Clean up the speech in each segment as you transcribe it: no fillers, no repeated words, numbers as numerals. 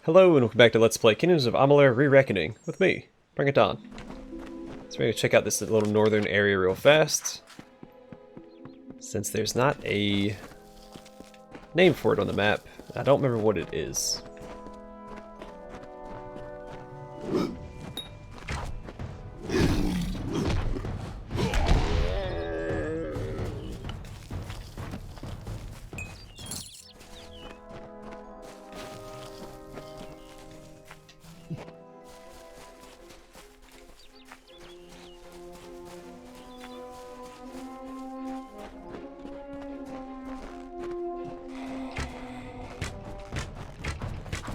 Hello and welcome back to Let's Play Kingdoms of Amalur Re-Reckoning with me, Bring It On. So we're going to check out this little northern area real fast. Since there's not a name for it on the map, I don't remember what it is.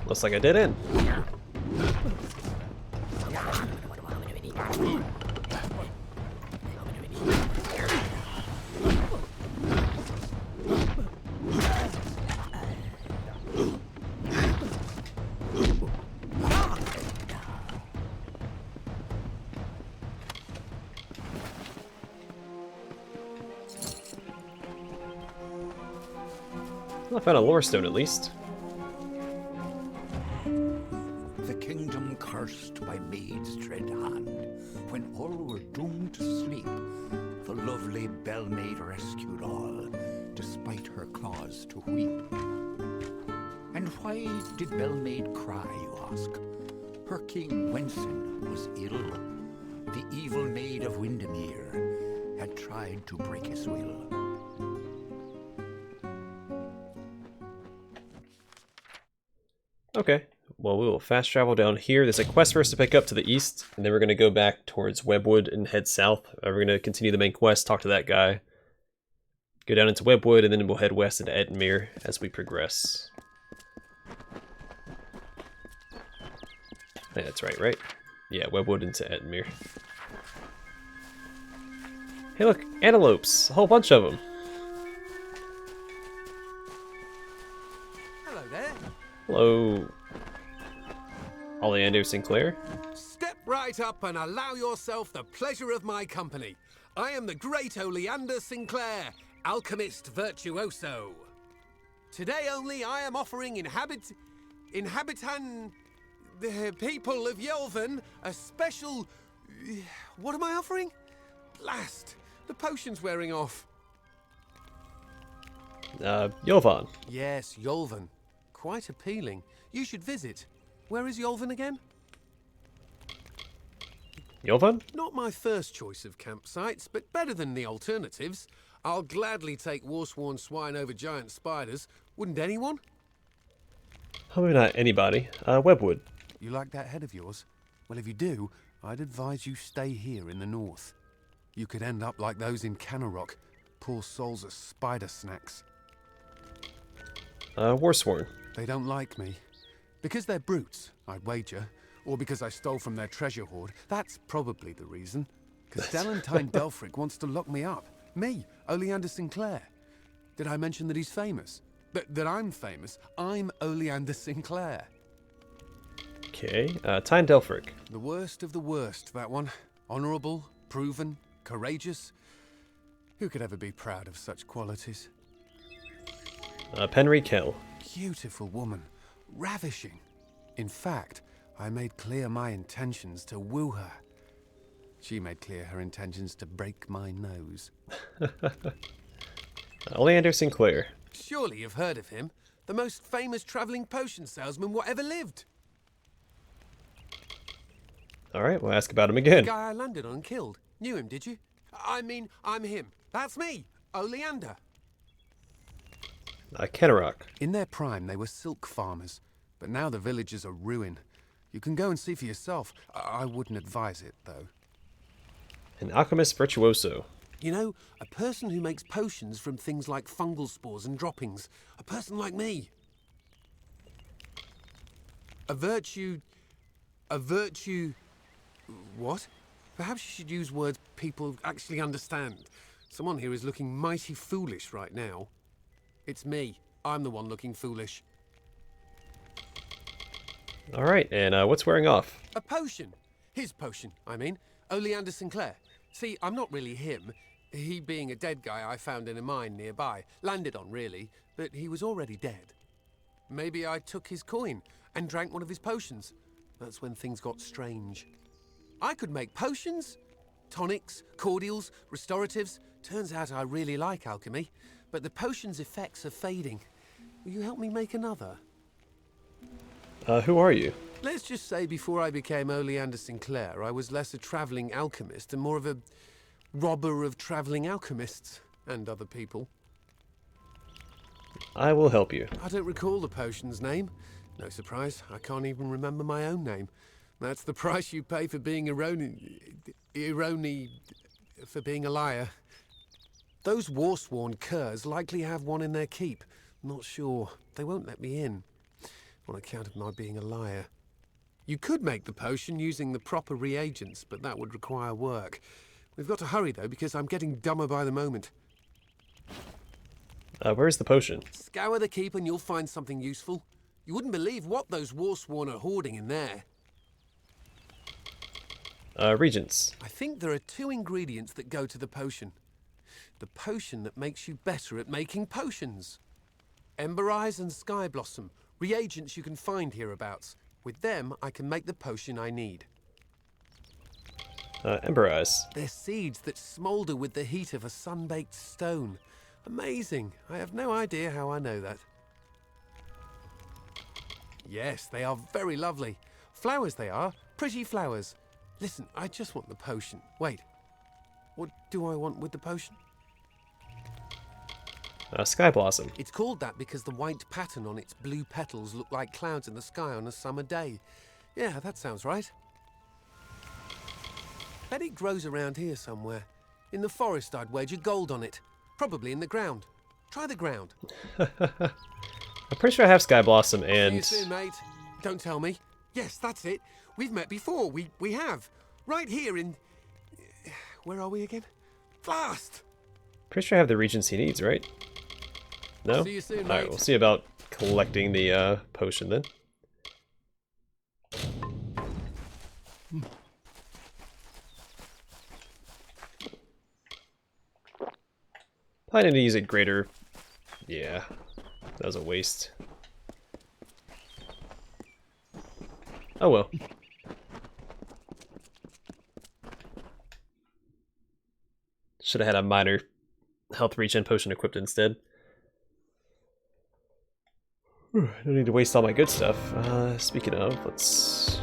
Looks like I did in. Well, I found a lore stone at least. Cursed by maid's dread hand, when all were doomed to sleep, the lovely Bellmaid rescued all, despite her claws to weep. And why did Bellmaid cry, you ask? Her king Wenson was ill. The evil maid of Windermere had tried to break his will. Okay. Well, we will fast travel down here. There's a quest for us to pick up to the east, and then we're going to go back towards Webwood and head south. We're going to continue the main quest, talk to that guy, go down into Webwood, and then we'll head west into Edmere as we progress. Yeah, that's right? Yeah, Webwood into Edmere. Hey look, antelopes! A whole bunch of them! Hello there. Hello. Oleander Sinclair? Step right up and allow yourself the pleasure of my company. I am the great Oleander Sinclair, alchemist virtuoso. Today only I am offering the people of Yelvan a special... What am I offering? Blast! The potion's wearing off. Yovan. Yes, Yolvan. Quite appealing. You should visit. Where is Yolvan again? Yovan? Not my first choice of campsites, but better than the alternatives. I'll gladly take war-sworn swine over giant spiders. Wouldn't anyone? Probably not anybody. Webwood. You like that head of yours? Well, if you do, I'd advise you stay here in the north. You could end up like those in Canaroc. Poor souls are spider snacks. Warsworn. They don't like me. Because they're brutes, I'd wager. Or because I stole from their treasure hoard. That's probably the reason. Because Dalentarth Delfric wants to lock me up. Me, Oleander Sinclair. Did I mention that he's famous? That I'm famous? I'm Oleander Sinclair. Okay, Tyne Delfric. The worst of the worst, that one. Honourable, proven, courageous. Who could ever be proud of such qualities? Penry Kell. Beautiful woman. Ravishing. In fact, I made clear my intentions to woo her. She made clear her intentions to break my nose. Oleander Sinclair. Surely you've heard of him. The most famous travelling potion salesman whatever lived. Alright, we'll ask about him again. The guy I landed on and killed. Knew him, did you? I mean, I'm him. That's me, Oleander. Canaroc. In their prime, they were silk farmers. But now the villages are ruin. You can go and see for yourself. I wouldn't advise it, though. An alchemist virtuoso. You know, a person who makes potions from things like fungal spores and droppings. A person like me. A virtue... What? Perhaps you should use words people actually understand. Someone here is looking mighty foolish right now. It's me. I'm the one looking foolish. Alright, and what's wearing off? A potion. His potion, I mean. Oleander Sinclair. See, I'm not really him. He being a dead guy I found in a mine nearby. Landed on, really, but he was already dead. Maybe I took his coin, and drank one of his potions. That's when things got strange. I could make potions, tonics, cordials, restoratives. Turns out I really like alchemy, but the potion's effects are fading. Will you help me make another? Who are you? Let's just say before I became Oleander Sinclair, I was less a traveling alchemist and more of a robber of traveling alchemists and other people. I will help you. I don't recall the potion's name. No surprise, I can't even remember my own name. That's the price you pay for being for being a liar. Those war-sworn curs likely have one in their keep. Not sure. They won't let me in, on account of my being a liar. You could make the potion using the proper reagents, but that would require work. We've got to hurry, though, because I'm getting dumber by the moment. Where's the potion? Scour the keep and you'll find something useful. You wouldn't believe what those war-sworn are hoarding in there. Regents. I think there are 2 ingredients that go to the potion. The potion that makes you better at making potions. Ember Eyes and Sky Blossom, reagents you can find hereabouts. With them, I can make the potion I need. Ember Eyes. They're seeds that smoulder with the heat of a sun-baked stone. Amazing. I have no idea how I know that. Yes, they are very lovely. Flowers they are. Pretty flowers. Listen, I just want the potion. Wait. What do I want with the potion? Sky Blossom. It's called that because the white pattern on its blue petals look like clouds in the sky on a summer day. Yeah, that sounds right. Bet it grows around here somewhere. In the forest, I'd wager gold on it. Probably in the ground. Try the ground. I'm pretty sure I have Sky Blossom and... See you soon, mate. Don't tell me. Yes, that's it. We've met before. We have. Right here in... Where are we again? Blast! Pretty sure I have the regents he needs, right? No? See you soon, Alright, mate. we'll see about collecting the potion then. Probably need to use a greater... Yeah, that was a waste. Oh well. Should have had a minor health regen potion equipped instead. Whew, don't need to waste all my good stuff. Speaking of, let's...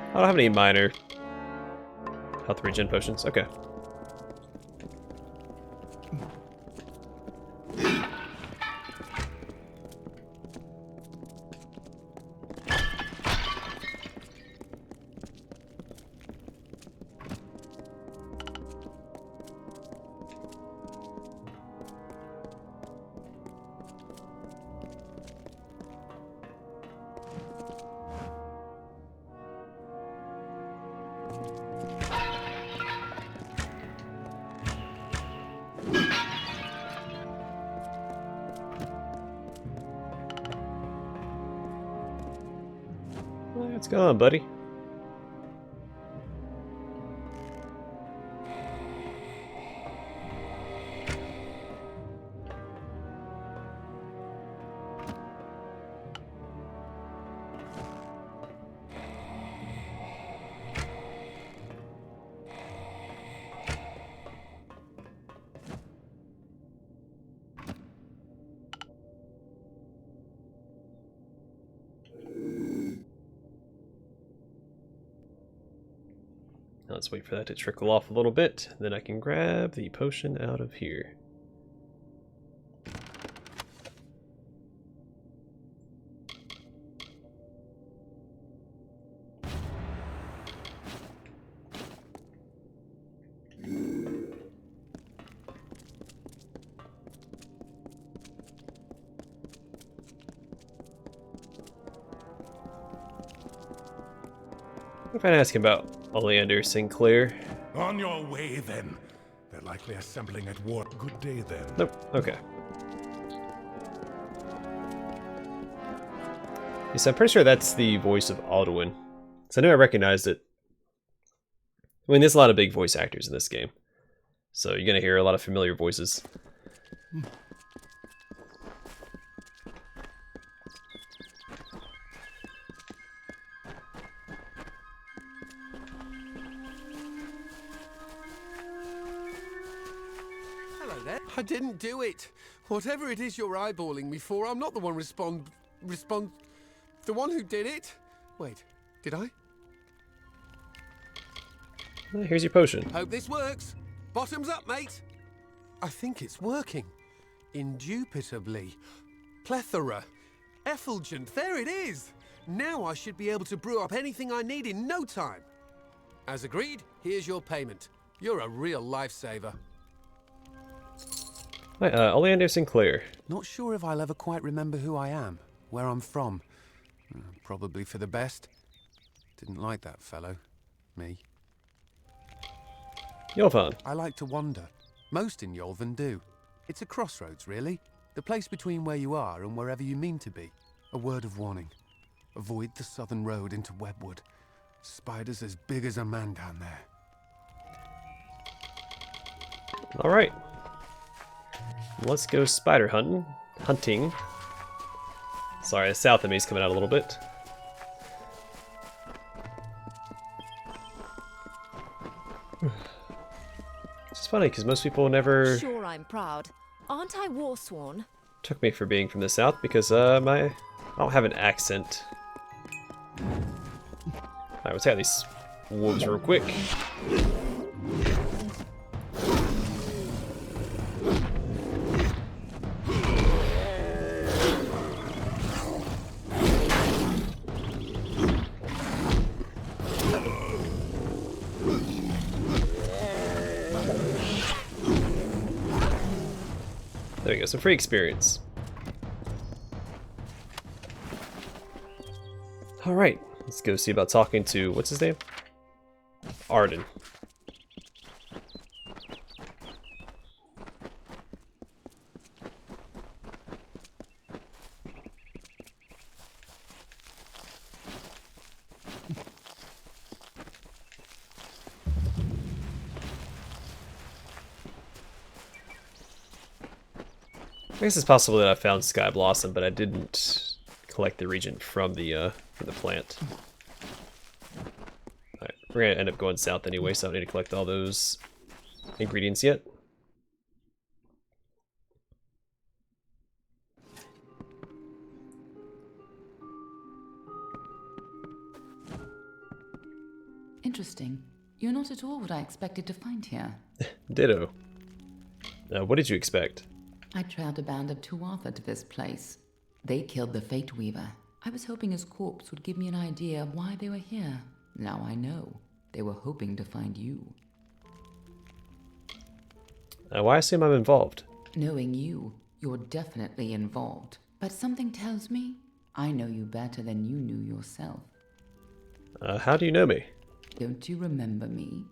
I don't have any minor health regen potions. Okay. What's going on, buddy? Let's wait for that to trickle off a little bit, then I can grab the potion out of here. If I ask him about Oleander Sinclair. On your way, then. They're likely assembling at war. Good day, then. Nope. Okay. Yes, I'm pretty sure that's the voice of Alduin. So I knew I recognized it. I mean, there's a lot of big voice actors in this game. So you're going to hear a lot of familiar voices. Hello there. I didn't do it. Whatever it is you're eyeballing me for, I'm not the one the one who did it? Wait, did I? Here's your potion. Hope this works. Bottoms up, mate. I think it's working. Indubitably. Plethora. Effulgent. There it is. Now I should be able to brew up anything I need in no time. As agreed, here's your payment. You're a real lifesaver. Hi, Oleander Sinclair. Not sure if I'll ever quite remember who I am, where I'm from. Probably for the best. Didn't like that fellow. Me. Yolvan. I like to wander. Most in Yolvan do. It's a crossroads, really. The place between where you are and wherever you mean to be. A word of warning. Avoid the southern road into Webwood. Spiders as big as a man down there. Alright. Let's go spider hunting. Sorry, the south of me is coming out a little bit. It's funny because most people never Sure, I'm proud. Aren't I warsworn? took me for being from the south because I don't have an accent. Alright, let's have these wolves real quick. There we go, some free experience. Alright, let's go see about talking to, what's his name? Arden. I guess it's possible that I found Sky Blossom, but I didn't collect the region from the plant. Alright, we're gonna end up going south anyway, so I don't need to collect all those ingredients yet. Interesting. You're not at all what I expected to find here. Ditto. What did you expect? I trailed a band of Tuatha to this place. They killed the Fate Weaver. I was hoping his corpse would give me an idea of why they were here. Now I know. They were hoping to find you. Why assume I'm involved? Knowing you, you're definitely involved. But something tells me I know you better than you knew yourself. How do you know me? Don't you remember me?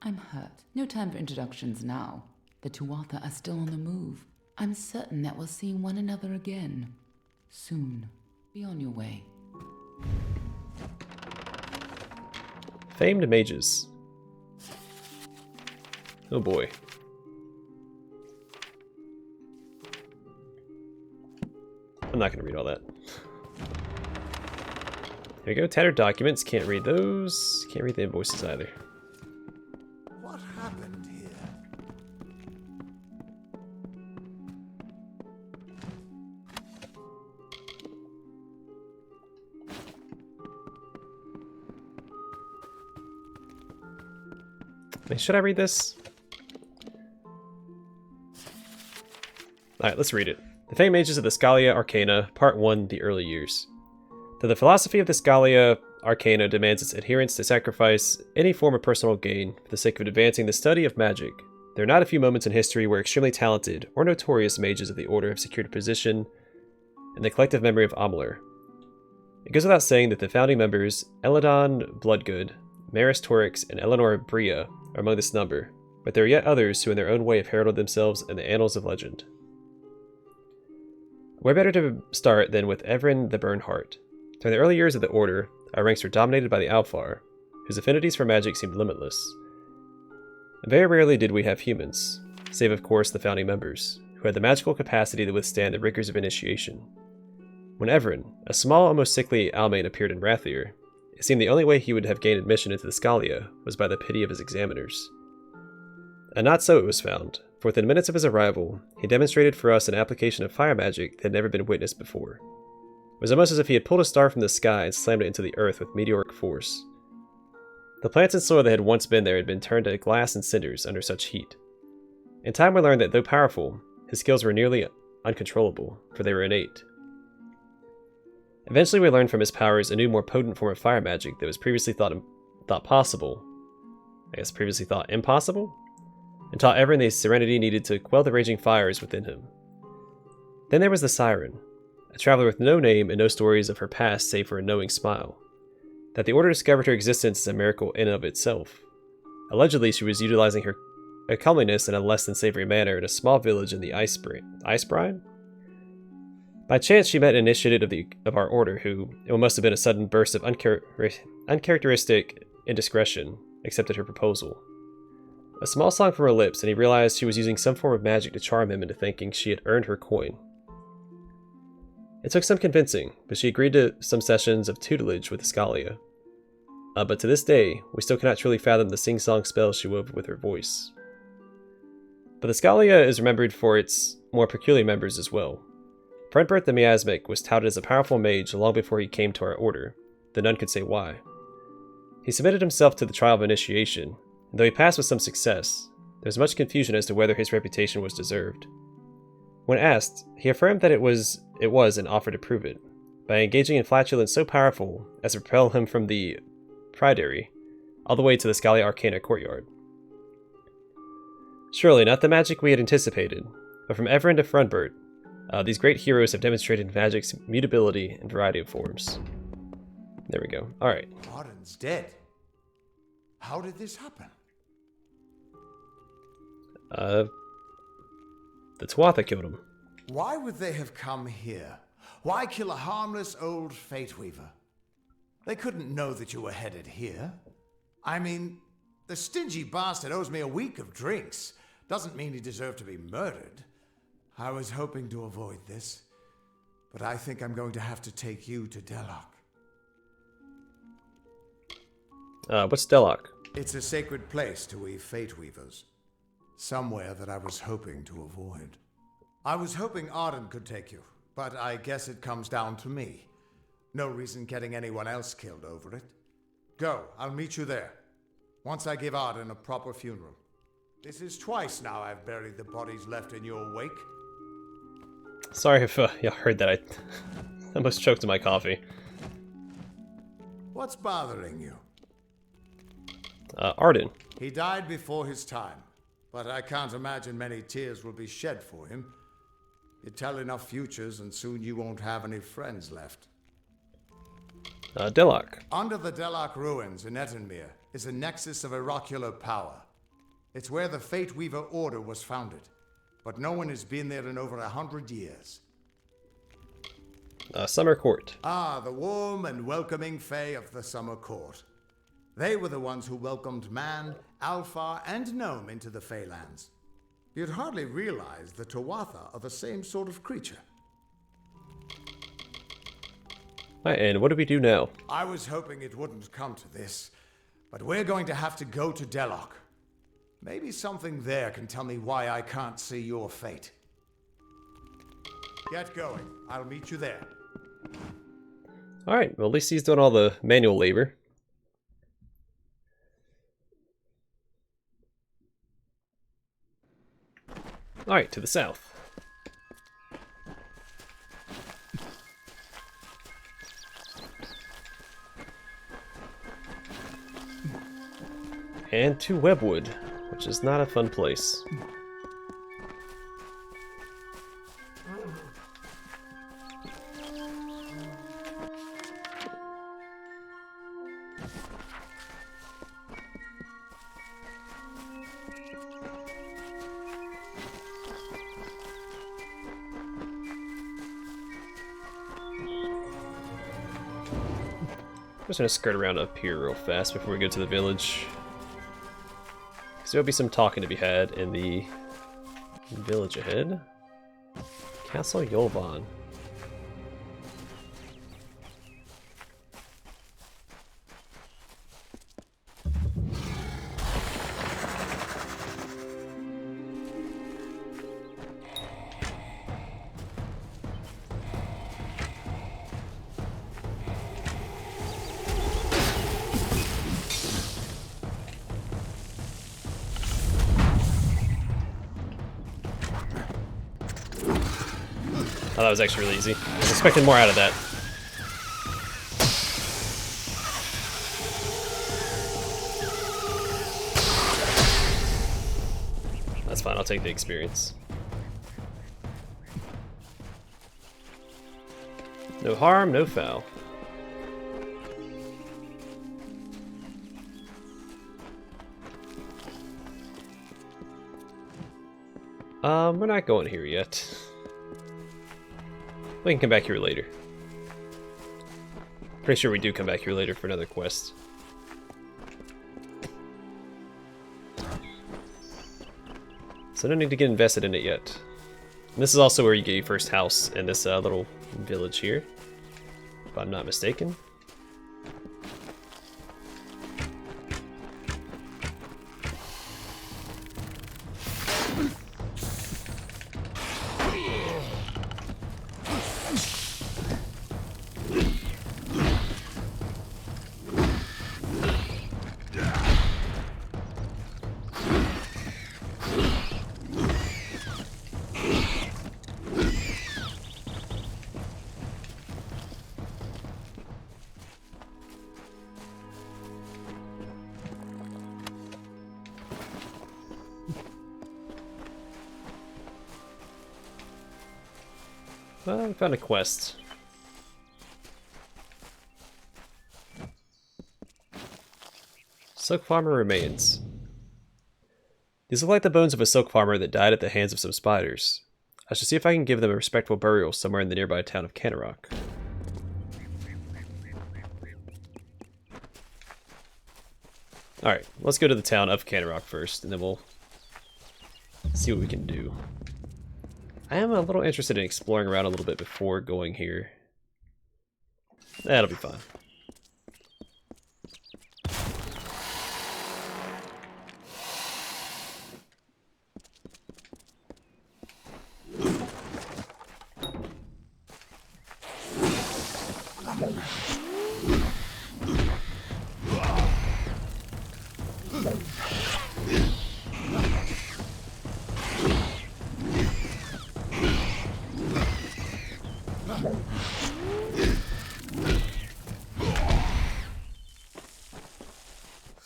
I'm hurt. No time for introductions now. The Tuatha are still on the move. I'm certain that we'll see one another again. Soon. Be on your way. Famed mages. Oh boy. I'm not going to read all that. Here we go. Tattered documents. Can't read those. Can't read the invoices either. What happened here? Wait, should I read this? Alright, let's read it. The Famed Mages of the Scalia Arcana, Part 1, The Early Years. Though the philosophy of the Scalia Arcana demands its adherents to sacrifice any form of personal gain for the sake of advancing the study of magic, there are not a few moments in history where extremely talented or notorious mages of the Order have secured a position in the collective memory of Amalur. It goes without saying that the founding members, Eladon Bloodgood, Maris Torix, and Eleanor Bria, are among this number, but there are yet others who in their own way have heralded themselves in the annals of legend. Where better to start than with Everin the Bernheart, During the early years of the Order, our ranks were dominated by the Alfar, whose affinities for magic seemed limitless. And very rarely did we have humans, save of course the founding members, who had the magical capacity to withstand the rigors of initiation. When Everin, a small, almost sickly Almain, appeared in Rathir, it seemed the only way he would have gained admission into the Scalia was by the pity of his examiners. And not so it was found, for within minutes of his arrival, he demonstrated for us an application of fire magic that had never been witnessed before. It was almost as if he had pulled a star from the sky and slammed it into the earth with meteoric force. The plants and soil that had once been there had been turned to glass and cinders under such heat. In time we learned that though powerful, his skills were nearly uncontrollable, for they were innate. Eventually we learned from his powers a new, more potent form of fire magic that was previously thought possible. I guess previously thought impossible? And taught Everin the serenity needed to quell the raging fires within him. Then there was the Siren, a traveler with no name and no stories of her past save for a knowing smile. That the Order discovered her existence is a miracle in and of itself. Allegedly, she was utilizing her comeliness in a less than savory manner in a small village in the Ice Brine? By chance, she met an initiate of our Order who, in what must have been a sudden burst of uncharacteristic indiscretion, accepted her proposal. A small song from her lips, and he realized she was using some form of magic to charm him into thinking she had earned her coin. It took some convincing, but she agreed to some sessions of tutelage with the Scalia. But to this day, we still cannot truly fathom the sing-song spell she wove with her voice. But the Scalia is remembered for its more peculiar members as well. Frentbert the Miasmic was touted as a powerful mage long before he came to our Order, though none could say why. He submitted himself to the trial of initiation, and though he passed with some success, there was much confusion as to whether his reputation was deserved. When asked, he affirmed that it was and offered to prove it, by engaging in flatulence so powerful as to propel him from the Priory all the way to the Scalia Arcana courtyard. Surely not the magic we had anticipated, but from Everin to Frentbert, these great heroes have demonstrated magic's mutability and variety of forms. There we go. Alright. Arden's dead. How did this happen? The Tuatha killed him. Why would they have come here? Why kill a harmless old Fate Weaver? They couldn't know that you were headed here. I mean, the stingy bastard owes me a week of drinks. Doesn't mean he deserved to be murdered. I was hoping to avoid this, but I think I'm going to have to take you to Deloc. What's Deloc? It's a sacred place to we Fate Weavers. Somewhere that I was hoping to avoid. I was hoping Arden could take you, but I guess it comes down to me. No reason getting anyone else killed over it. Go, I'll meet you there. Once I give Arden a proper funeral. This is twice now I've buried the bodies left in your wake. Sorry if you heard that. I almost choked on my coffee. What's bothering you? Arden. He died before his time, but I can't imagine many tears will be shed for him. You tell enough futures and soon you won't have any friends left. Deloc. Under the Deloc ruins in Etenmere is a nexus of oracular power. It's where the Fate Weaver Order was founded, but no one has been there in over 100 years. Summer Court. Ah, the warm and welcoming Fae of the Summer Court. They were the ones who welcomed man, Alfar, and Gnome into the Feylands. You'd hardly realize the Tuatha are the same sort of creature. Right, and what do we do now? I was hoping it wouldn't come to this, but we're going to have to go to Deloc. Maybe something there can tell me why I can't see your fate. Get going. I'll meet you there. Alright, well at least he's doing all the manual labor. Alright, to the south. And to Webwood, which is not a fun place. I'm just gonna skirt around up here real fast before we go to the village. Because there'll be some talking to be had in the village ahead. Castle Yolvan. Oh, that was actually really easy. I was expecting more out of that. That's fine, I'll take the experience. No harm, no foul. We're not going here yet. We can come back here later. Pretty sure we do come back here later for another quest. So no need to get invested in it yet. And this is also where you get your first house in this little village here, if I'm not mistaken. Well, we found a quest. Silk farmer remains. These look like the bones of a silk farmer that died at the hands of some spiders. I should see if I can give them a respectful burial somewhere in the nearby town of Canaroc. Alright, let's go to the town of Canaroc first, and then we'll see what we can do. I am a little interested in exploring around a little bit before going here. That'll be fun.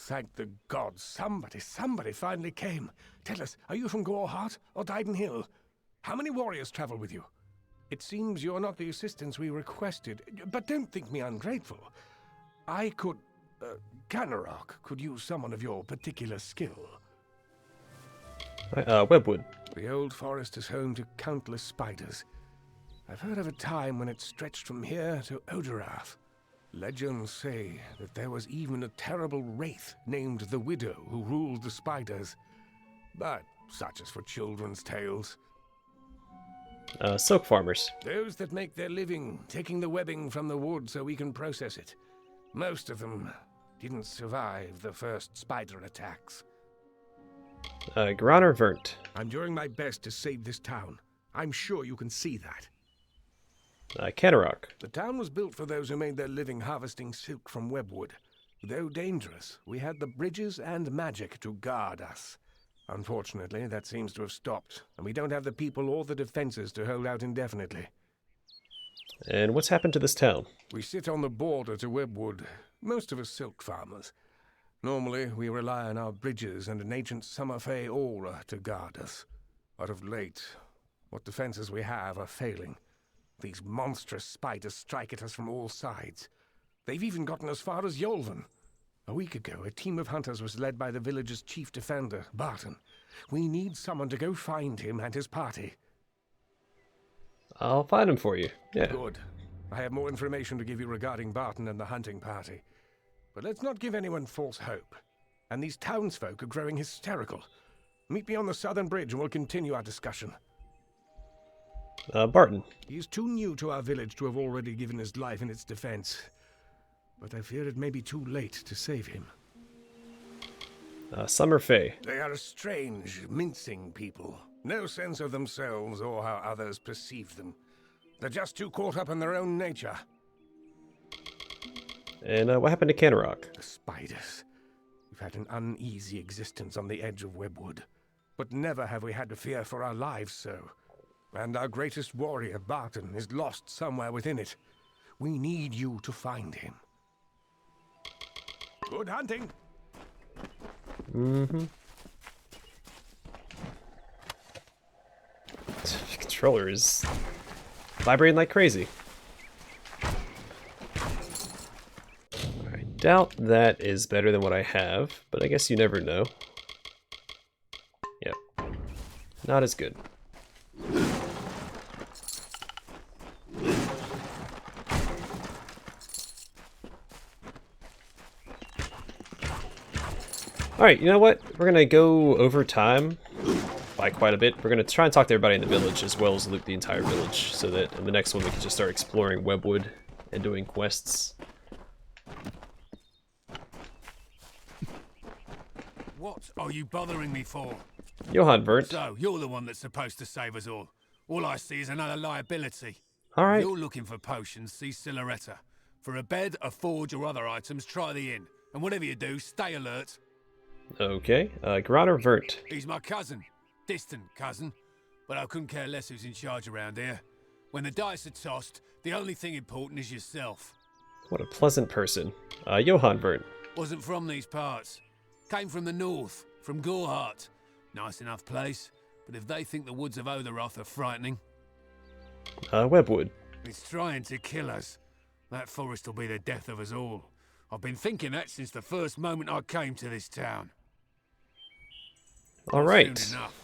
Thank the gods, somebody finally came. Tell us, are you from Gorehart or Dyden Hill? How many warriors travel with you? It seems you're not the assistance we requested, but don't think me ungrateful. I could... Canaroc could use someone of your particular skill. Webwood. The old forest is home to countless spiders. I've heard of a time when it stretched from here to Odorath. Legends say that there was even a terrible wraith named the Widow who ruled the spiders. But such is for children's tales. Silk farmers. Those that make their living taking the webbing from the wood so we can process it. Most of them didn't survive the first spider attacks. Graner Vernt. I'm doing my best to save this town. I'm sure you can see that. Canaroc. The town was built for those who made their living harvesting silk from Webwood. Though dangerous, we had the bridges and magic to guard us. Unfortunately, that seems to have stopped, and we don't have the people or the defenses to hold out indefinitely. And what's happened to this town? We sit on the border to Webwood, most of us silk farmers. Normally, we rely on our bridges and an ancient Summerfey aura to guard us. But of late, what defenses we have are failing. These monstrous spiders strike at us from all sides. They've even gotten as far as Yolvan. A week ago, a team of hunters was led by the village's chief defender, Barton. We need someone to go find him and his party. I'll find him for you. Yeah. Good. I have more information to give you regarding Barton and the hunting party. But let's not give anyone false hope. And these townsfolk are growing hysterical. Meet me on the southern bridge and we'll continue our discussion. Barton. He is too new to our village to have already given his life in its defense. But I fear it may be too late to save him. Summer Fae. They are a strange, mincing people. No sense of themselves or how others perceive them. They're just too caught up in their own nature. And what happened to Canaroc? The spiders. We've had an uneasy existence on the edge of Webwood. But never have we had to fear for our lives so. And our greatest warrior, Barton, is lost somewhere within it. We need you to find him. Good hunting! Mm-hmm. The controller is vibrating like crazy. I doubt that is better than what I have, but I guess you never know. Yep. Not as good. Alright, you know what? We're gonna go over time by quite a bit. We're gonna try and talk to everybody in the village as well as loot the entire village so that in the next one we can just start exploring Webwood and doing quests. What are you bothering me for? Johann Vernt. So, you're the one that's supposed to save us all. All I see is another liability. Alright. If you're looking for potions, see Silhouetta. For a bed, a forge, or other items, try the inn. And whatever you do, stay alert. Okay. Groner Vernt. He's my cousin. Distant cousin. But I couldn't care less who's in charge around here. When the dice are tossed, the only thing important is yourself. What a pleasant person. Johann Vernt. Wasn't from these parts. Came from the north, from Gorhart. Nice enough place, but if they think the woods of Oderoth are frightening... Webwood. It's trying to kill us. That forest will be the death of us all. I've been thinking that since the first moment I came to this town. Alright. Soon enough.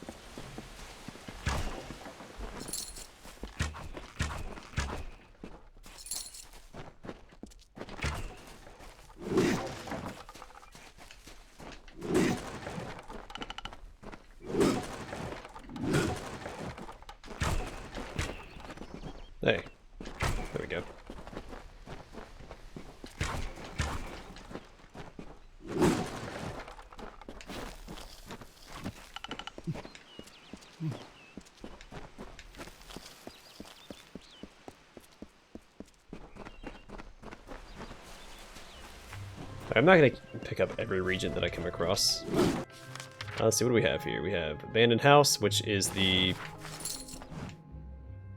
Hey. There we go. I'm not going to pick up every region that I come across. Let's see, what do we have here? We have Abandoned House, which is the...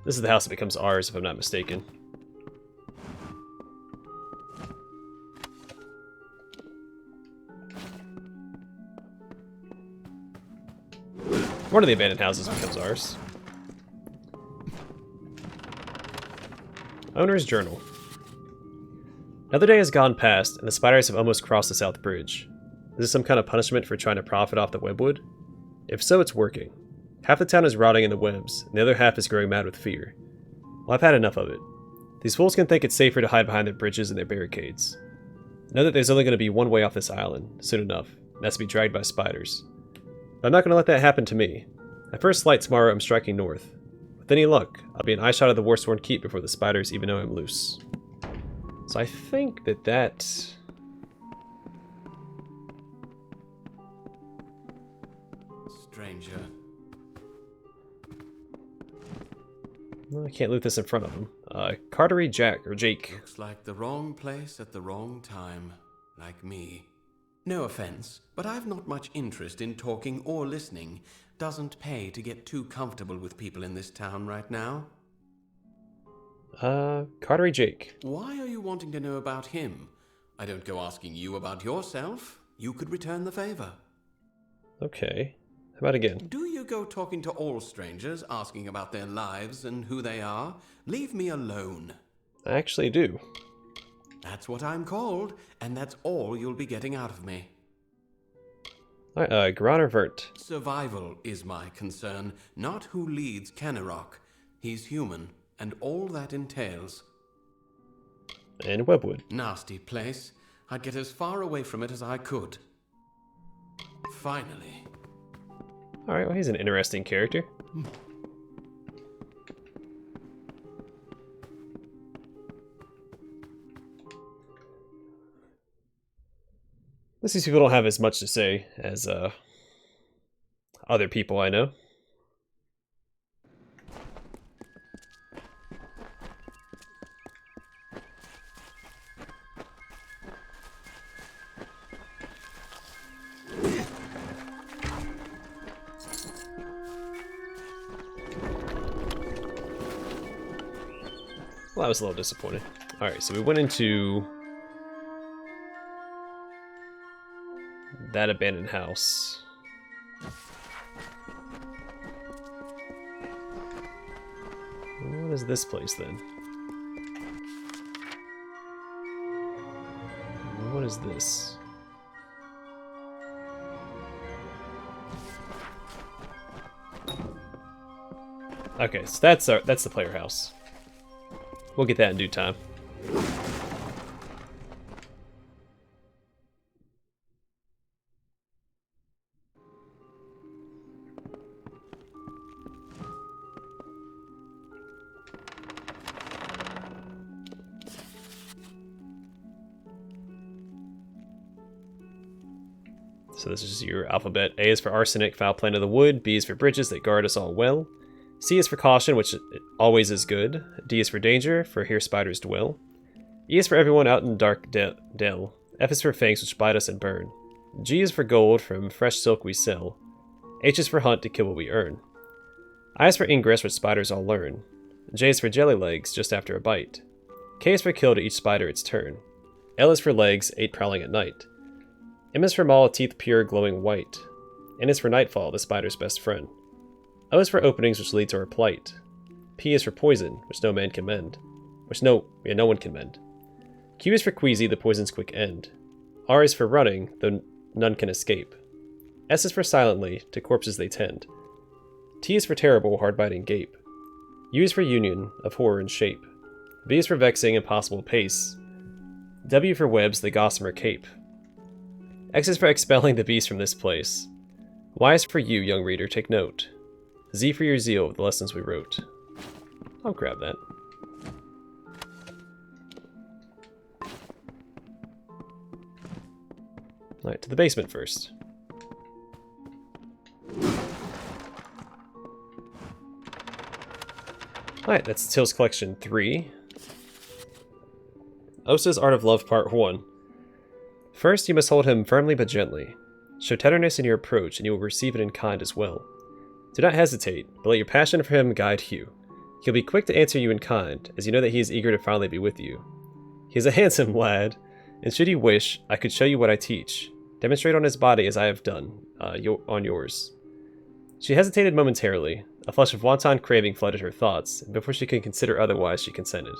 This is the house that becomes ours, if I'm not mistaken. One of the abandoned houses becomes ours. Owner's Journal. Another day has gone past, and the spiders have almost crossed the South Bridge. Is this some kind of punishment for trying to profit off the Webwood? If so, it's working. Half the town is rotting in the webs, and the other half is growing mad with fear. Well, I've had enough of it. These fools can think it's safer to hide behind their bridges and their barricades. Know that there's only going to be one way off this island, soon enough, and that's to be dragged by spiders. But I'm not going to let that happen to me. At first light tomorrow, I'm striking north. With any luck, I'll be an eye shot of the Warsworn Keep before the spiders even know I'm loose. So I think that... Stranger. Well, I can't loot this in front of him. Cartery Jack, or Jake. Looks like the wrong place at the wrong time. Like me. No offense, but I've not much interest in talking or listening. Doesn't pay to get too comfortable with people in this town right now. Cartery Jake. Why are you wanting to know about him? I don't go asking you about yourself. You could return the favor. Okay. How about again? Do you go talking to all strangers, asking about their lives and who they are? Leave me alone. I actually do. That's what I'm called, and that's all you'll be getting out of me. Alright, Groner Vernt. Survival is my concern, not who leads Canaroc. He's human, and all that entails. And Webwood. Nasty place. I'd get as far away from it as I could. Finally. Alright, well, he's an interesting character. At least these people don't have as much to say as other people I know. Well, that was a little disappointing. Alright, so we went into that abandoned house. What is this place then? What is this? Okay, so that's the player house. We'll get that in due time. So this is your alphabet. A is for arsenic, foul plant of the wood. B is for bridges that guard us all well. C is for caution, which always is good. D is for danger, for here spiders dwell. E is for everyone out in dark dell. F is for fangs which bite us and burn. G is for gold, from fresh silk we sell. H is for hunt, to kill what we earn. I is for ingress, which spiders all learn. J is for jelly legs, just after a bite. K is for kill, to each spider its turn. L is for legs, 8 prowling at night. M is for maul, teeth pure, glowing white. N is for nightfall, the spider's best friend. O is for openings, which lead to our plight. P is for poison, which no man can mend. No one can mend. Q is for queasy, the poison's quick end. R is for running, though none can escape. S is for silently, to corpses they tend. T is for terrible, hard-biting gape. U is for union, of horror and shape. V is for vexing, impossible pace. W for webs, the gossamer cape. X is for expelling the beast from this place. Y is for you, young reader, take note. Z for your zeal of the lessons we wrote. I'll grab that. Alright, to the basement first. Alright, that's Tales Collection 3. Osa's Art of Love Part 1. First, you must hold him firmly but gently. Show tenderness in your approach, and you will receive it in kind as well. Do not hesitate, but let your passion for him guide you. He'll be quick to answer you in kind, as you know that he is eager to finally be with you. He is a handsome lad, and should you wish, I could show you what I teach. Demonstrate on his body as I have done, on yours. She hesitated momentarily. A flush of wanton craving flooded her thoughts, and before she could consider otherwise, she consented.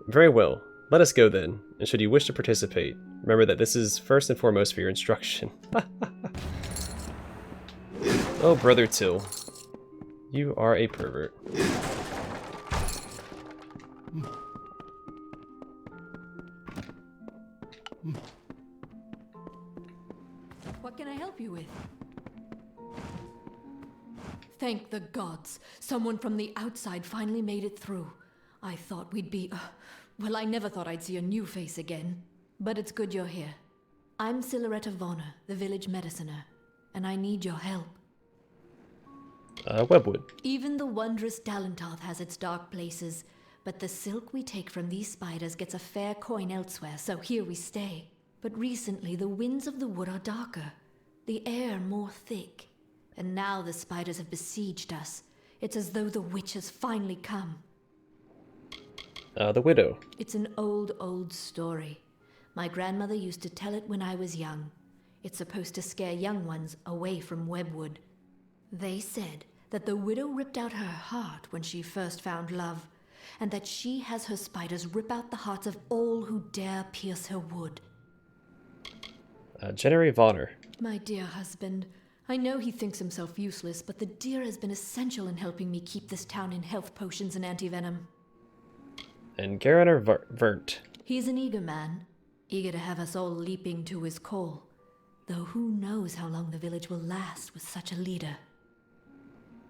Very well. Let us go then, and should you wish to participate, remember that this is first and foremost for your instruction. Oh, Brother Till. You are a pervert. What can I help you with? Thank the gods. Someone from the outside finally made it through. I thought we'd be... well, I never thought I'd see a new face again. But it's good you're here. I'm Silhouette of Honor, the village mediciner, and I need your help. Webwood. Even the wondrous Dalentarth has its dark places, but the silk we take from these spiders gets a fair coin elsewhere, so here we stay. But recently the winds of the wood are darker, the air more thick, and now the spiders have besieged us. It's as though the witch has finally come. The widow. It's an old, old story. My grandmother used to tell it when I was young. It's supposed to scare young ones away from Webwood. They said that the widow ripped out her heart when she first found love, and that she has her spiders rip out the hearts of all who dare pierce her wood. Jennery Vonner. My dear husband, I know he thinks himself useless, but the deer has been essential in helping me keep this town in health potions and anti-venom. And Garaner Vert. He's an eager man, eager to have us all leaping to his call. Though who knows how long the village will last with such a leader.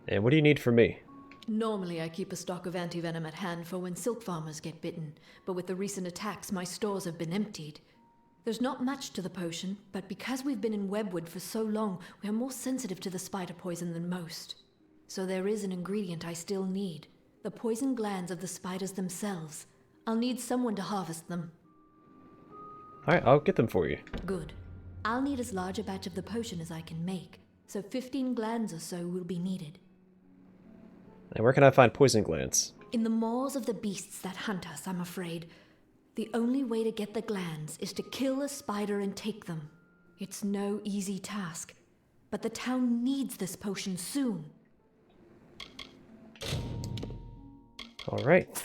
And what do you need from me? Normally I keep a stock of anti-venom at hand for when silk farmers get bitten, but with the recent attacks my stores have been emptied. There's not much to the potion, but because we've been in Webwood for so long, we are more sensitive to the spider poison than most. So there is an ingredient I still need, the poison glands of the spiders themselves. I'll need someone to harvest them. Alright, I'll get them for you. Good. I'll need as large a batch of the potion as I can make, so 15 glands or so will be needed. And where can I find poison glands? In the maws of the beasts that hunt us, I'm afraid. The only way to get the glands is to kill a spider and take them. It's no easy task, but the town needs this potion soon. Alright.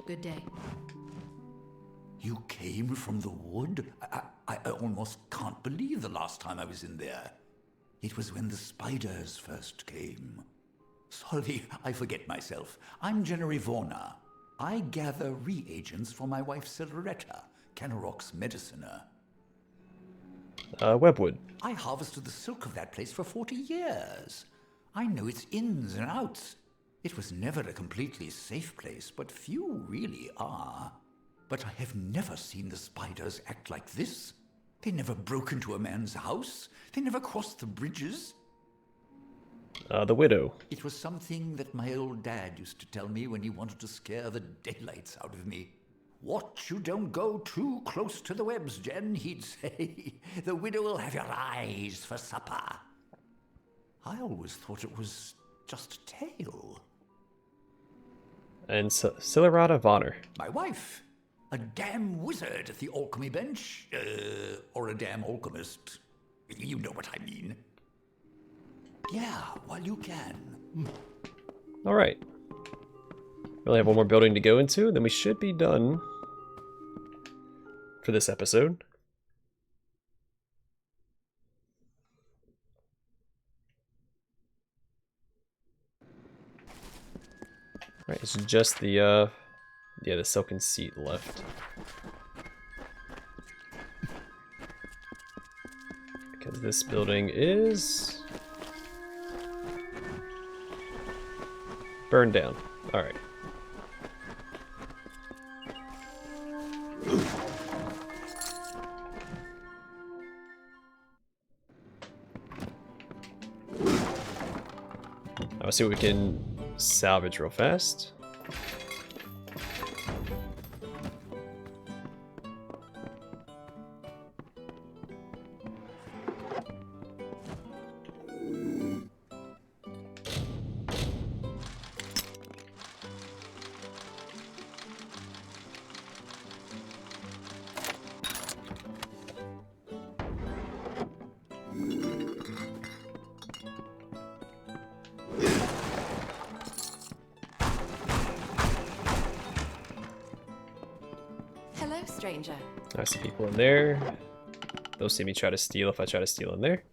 Good day. You came from the wood? I almost can't believe the last time I was in there. It was when the spiders first came. Sorry, I forget myself. I'm Jennery Vorna. I gather reagents for my wife Silveretta, Canaroc's mediciner. Webwood. I harvested the silk of that place for 40 years. I know its ins and outs. It was never a completely safe place, but few really are. But I have never seen the spiders act like this. They never broke into a man's house. They never crossed the bridges. The widow. It was something that my old dad used to tell me when he wanted to scare the daylights out of me. Watch you don't go too close to the webs, Jen, he'd say. The widow will have your eyes for supper. I always thought it was just a tale. And Silerata of Honor. My wife. A damn wizard at the alchemy bench. Or a damn alchemist. You know what I mean. Yeah, while you can. Alright. We only have one more building to go into, then we should be done for this episode. Alright, it's just the silken seat left. Because this building is burned down. Alright. Let's see what we can salvage real fast. Stranger. I see people in there. They'll see me try to steal if I try to steal in there.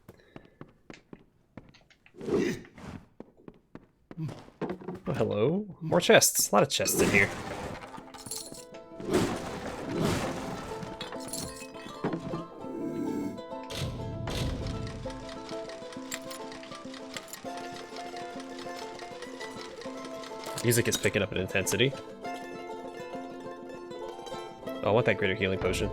Oh, hello. More chests. A lot of chests in here. Music is picking up in intensity. Oh, I want that greater healing potion.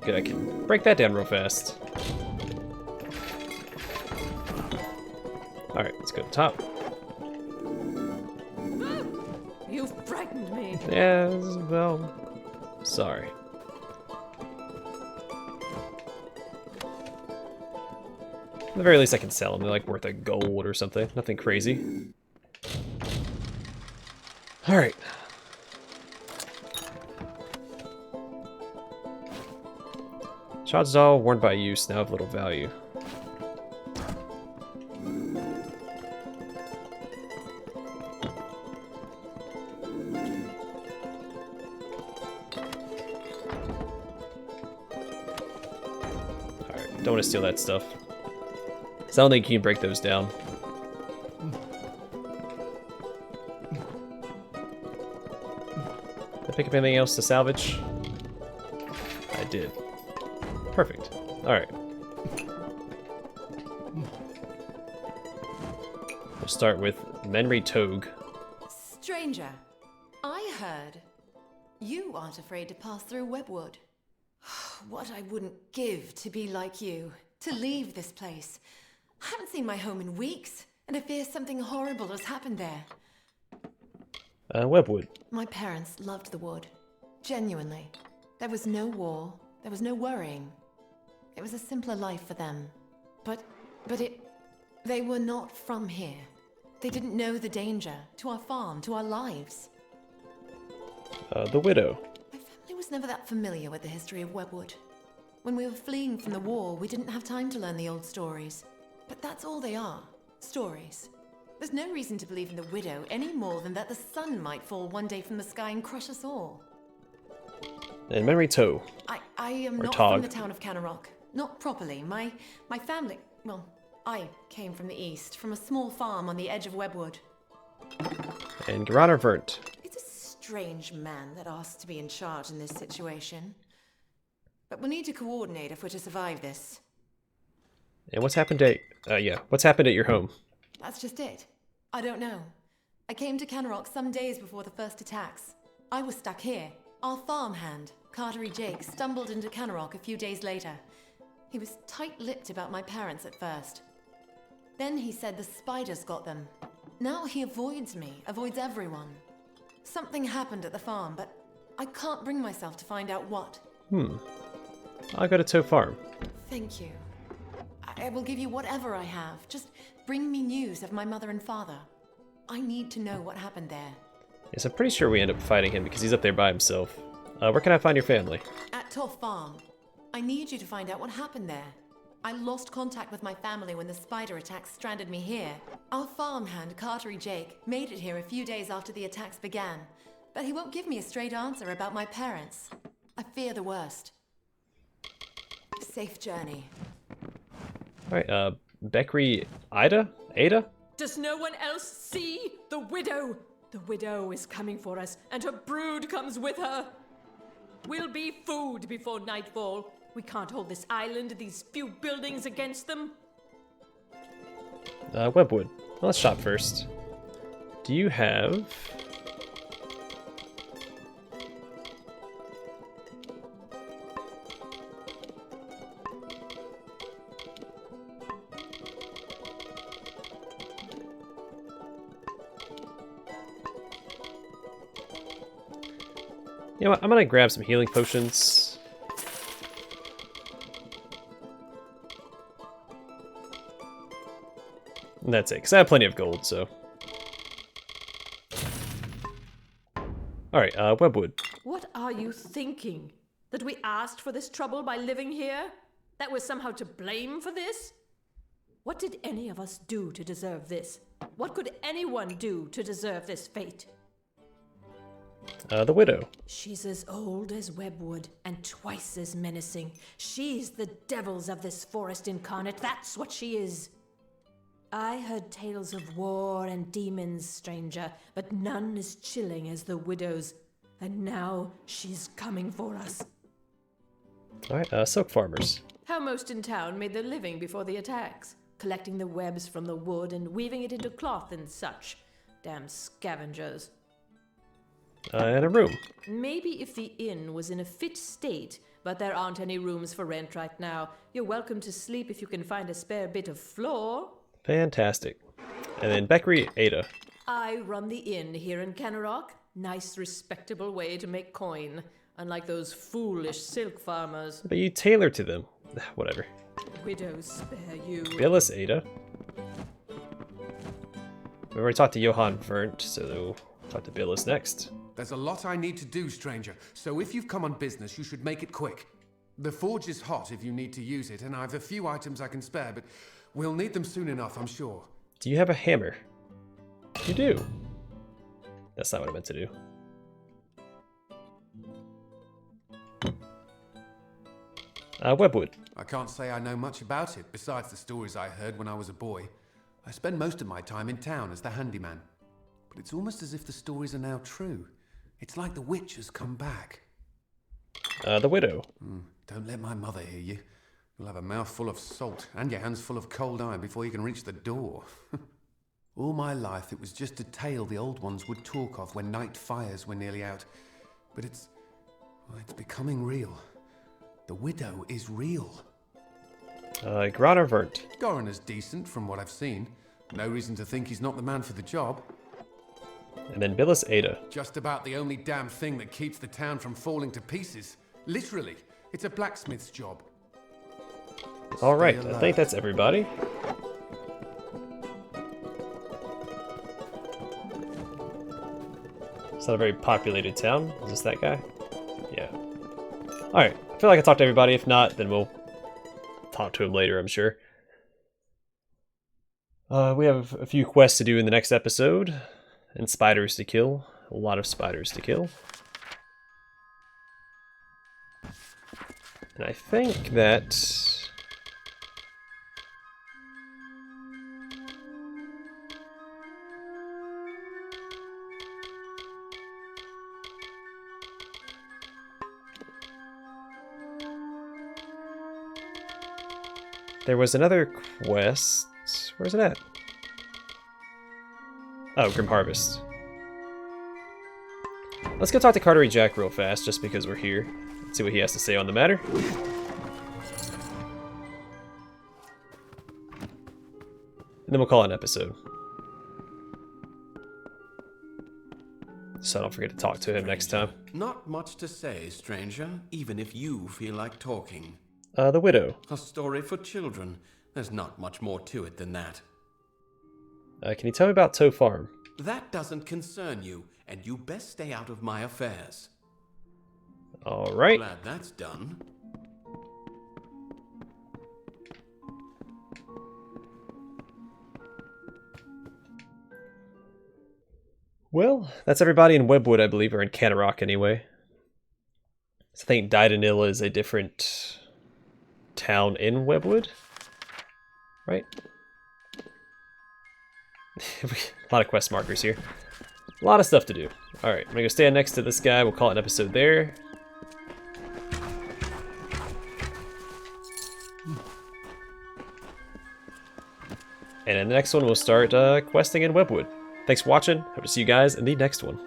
Good, I can break that down real fast. Alright, let's go to the top. You frightened me. Yeah, well, sorry. At the very least I can sell them. They're like worth a gold or something. Nothing crazy. Alright. Shards all worn by use now have little value. Alright, don't want to steal that stuff. So I don't think you can break those down. Did I pick up anything else to salvage? I did. Perfect. Alright. We'll start with Menry Togue. Stranger, I heard you aren't afraid to pass through Webwood. What I wouldn't give to be like you, to leave this place. I haven't seen my home in weeks, and I fear something horrible has happened there. Webwood. My parents loved the wood. Genuinely. There was no war. There was no worrying. It was a simpler life for them. But they were not from here. They didn't know the danger to our farm, to our lives. The Widow. My family was never that familiar with the history of Webwood. When we were fleeing from the war, we didn't have time to learn the old stories. But that's all they are. Stories. There's no reason to believe in the Widow any more than that the sun might fall one day from the sky and crush us all. And Menry Toe. I am Or not Tog. from the town of Canaroc. Not properly. My family... Well, I came from the east, from a small farm on the edge of Webwood. And Garana Vernt. It's a strange man that asked to be in charge in this situation. But we'll need to coordinate if we're to survive this. And what's happened at... what's happened at your home? That's just it. I don't know. I came to Canaroc some days before the first attacks. I was stuck here. Our farmhand, Cartery Jake, stumbled into Canaroc a few days later. He was tight-lipped about my parents at first. Then he said the spiders got them. Now he avoids me, avoids everyone. Something happened at the farm, but I can't bring myself to find out what. I'll go to Toe Farm. Thank you. I will give you whatever I have. Just bring me news of my mother and father. I need to know what happened there. Yes, I'm pretty sure we end up fighting him because he's up there by himself. Where can I find your family? At Toff Farm. I need you to find out what happened there. I lost contact with my family when the spider attacks stranded me here. Our farmhand, Cartery Jake, made it here a few days after the attacks began, but he won't give me a straight answer about my parents. I fear the worst. Safe journey. Alright, Beckery Ida? Ada? Does no one else see the widow? The widow is coming for us, and her brood comes with her. We'll be food before nightfall. We can't hold this island, these few buildings against them. Webwood. Well, let's shop first. Do you have... You know what, I'm gonna grab some healing potions. And that's it, because I have plenty of gold, so... Alright, Webwood. What are you thinking? That we asked for this trouble by living here? That we're somehow to blame for this? What did any of us do to deserve this? What could anyone do to deserve this fate? The Widow. She's as old as Webwood and twice as menacing. She's the devils of this forest incarnate. That's what she is. I heard tales of war and demons, stranger, but none as chilling as the Widow's. And now she's coming for us. Alright, Silk Farmers. How most in town made their living before the attacks, collecting the webs from the wood and weaving it into cloth and such. Damn scavengers. And a room. Maybe if the inn was in a fit state, but there aren't any rooms for rent right now. You're welcome to sleep if you can find a spare bit of floor. Fantastic. And then Beckery Ada. I run the inn here in Canaroc. Nice, respectable way to make coin, unlike those foolish silk farmers. But you tailor to them. Whatever. Widows spare you. Billis Ada. We already talked to Johann Vernt, so we'll talk to Billis next. There's a lot I need to do, stranger, so if you've come on business, you should make it quick. The forge is hot if you need to use it, and I have a few items I can spare, but we'll need them soon enough, I'm sure. Do you have a hammer? You do. That's not what I meant to do. Webwood. I can't say I know much about it, besides the stories I heard when I was a boy. I spend most of my time in town as the handyman. But it's almost as if the stories are now true. It's like the witch has come back. The widow. Don't let my mother hear you. You'll have a mouth full of salt and your hands full of cold iron before you can reach the door. All my life it was just a tale the old ones would talk of when night fires were nearly out. But it's becoming real. The widow is real. Granarvert. Goraner's decent from what I've seen. No reason to think he's not the man for the job. And then Billis Ada. Just about the only damn thing that keeps the town from falling to pieces. Literally. It's a blacksmith's job. Alright, I think that's everybody. It's not a very populated town. Is this that guy? Yeah. Alright, I feel like I talked to everybody. If not, then we'll talk to him later, I'm sure. We have a few quests to do in the next episode. And spiders to kill. A lot of spiders to kill. And I think that... there was another quest. Where's it at? Oh, Grim Harvest. Let's go talk to Cartery Jack real fast, just because we're here. Let's see what he has to say on the matter. And then we'll call it an episode. So I don't forget to talk to him next time. Not much to say, stranger, even if you feel like talking. The widow. A story for children. There's not much more to it than that. Can you tell me about Toe Farm? That doesn't concern you, and you best stay out of my affairs. Alright. Glad that's done. Well, that's everybody in Webwood, I believe, or in Canaroc anyway. So I think Dydanil is a different town in Webwood, right? A lot of quest markers here. A lot of stuff to do. Alright, I'm gonna go stand next to this guy. We'll call it an episode there. And in the next one, we'll start questing in Webwood. Thanks for watching. Hope to see you guys in the next one.